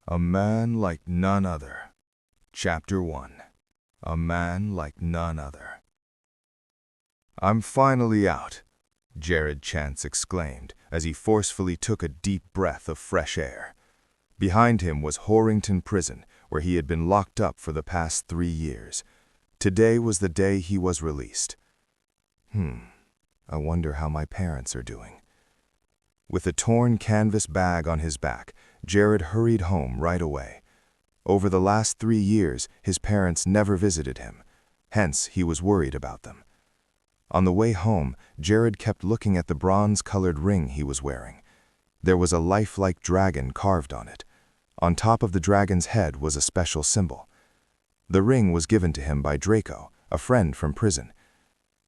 A Man Like None Other. Chapter 1. A Man Like None Other. "I'm finally out," Jared Chance exclaimed as he forcefully took a deep breath of fresh air. Behind him was Horrington Prison, where he had been locked up for the past 3 years. Today was the day he was released. I wonder how my parents are doing. With a torn canvas bag on his back, Jared hurried home right away. Over the last 3 years, his parents never visited him. Hence, he was worried about them. On the way home, Jared kept looking at the bronze-colored ring he was wearing. There was a lifelike dragon carved on it. On top of the dragon's head was a special symbol. The ring was given to him by Draco, a friend from prison.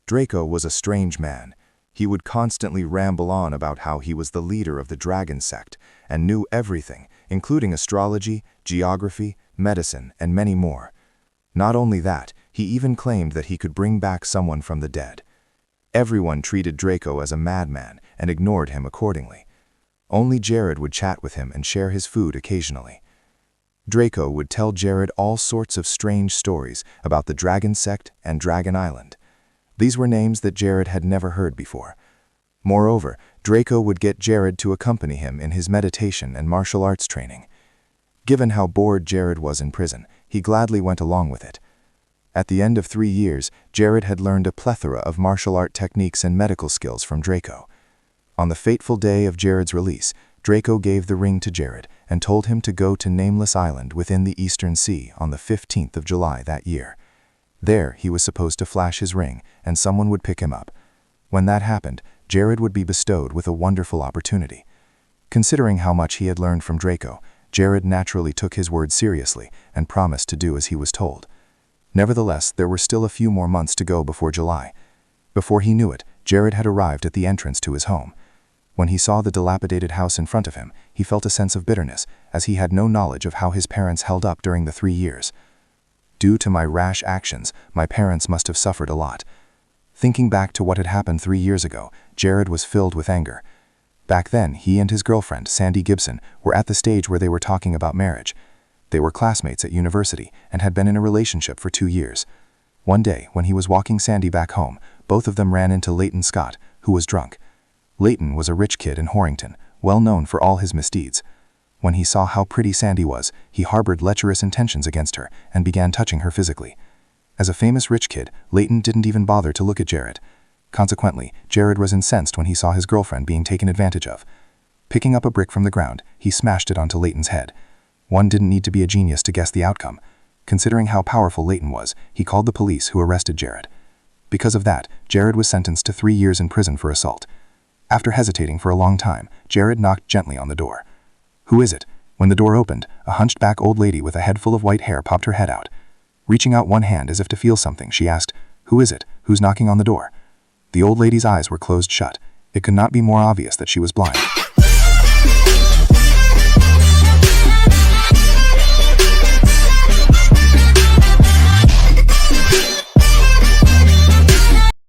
Draco was a strange man. He would constantly ramble on about how he was the leader of the dragon sect and knew everything, including astrology, geography, medicine, and many more. Not only that, he even claimed that he could bring back someone from the dead. Everyone treated Draco as a madman and ignored him accordingly. Only Jared would chat with him and share his food occasionally. Draco would tell Jared all sorts of strange stories about the Dragon Sect and Dragon Island. These were names that Jared had never heard before. Moreover, Draco would get Jared to accompany him in his meditation and martial arts training. Given how bored Jared was in prison, he gladly went along with it. At the end of 3 years, Jared had learned a plethora of martial art techniques and medical skills from Draco. On the fateful day of Jared's release, Draco gave the ring to Jared and told him to go to Nameless Island within the Eastern Sea on the 15th of July that year. There, he was supposed to flash his ring, and someone would pick him up. When that happened, Jared would be bestowed with a wonderful opportunity. Considering how much he had learned from Draco, Jared naturally took his word seriously and promised to do as he was told. Nevertheless, there were still a few more months to go before July. Before he knew it, Jared had arrived at the entrance to his home. When he saw the dilapidated house in front of him, he felt a sense of bitterness, as he had no knowledge of how his parents held up during the 3 years. Due to my rash actions, my parents must have suffered a lot. Thinking back to what had happened 3 years ago, Jared was filled with anger. Back then, he and his girlfriend, Sandy Gibson, were at the stage where they were talking about marriage. They were classmates at university and had been in a relationship for 2 years. One day, when he was walking Sandy back home, both of them ran into Leighton Scott, who was drunk. Leighton was a rich kid in Horrington, well known for all his misdeeds. When he saw how pretty Sandy was, he harbored lecherous intentions against her and began touching her physically. As a famous rich kid, Leighton didn't even bother to look at Jared. Consequently, Jared was incensed when he saw his girlfriend being taken advantage of. Picking up a brick from the ground, he smashed it onto Leighton's head. One didn't need to be a genius to guess the outcome. Considering how powerful Leighton was, he called the police, who arrested Jared. Because of that, Jared was sentenced to 3 years in prison for assault. After hesitating for a long time, Jared knocked gently on the door. "Who is it?" When the door opened, a hunched-back old lady with a head full of white hair popped her head out. Reaching out one hand as if to feel something, she asked, "Who is it? Who's knocking on the door?" The old lady's eyes were closed shut. It could not be more obvious that she was blind.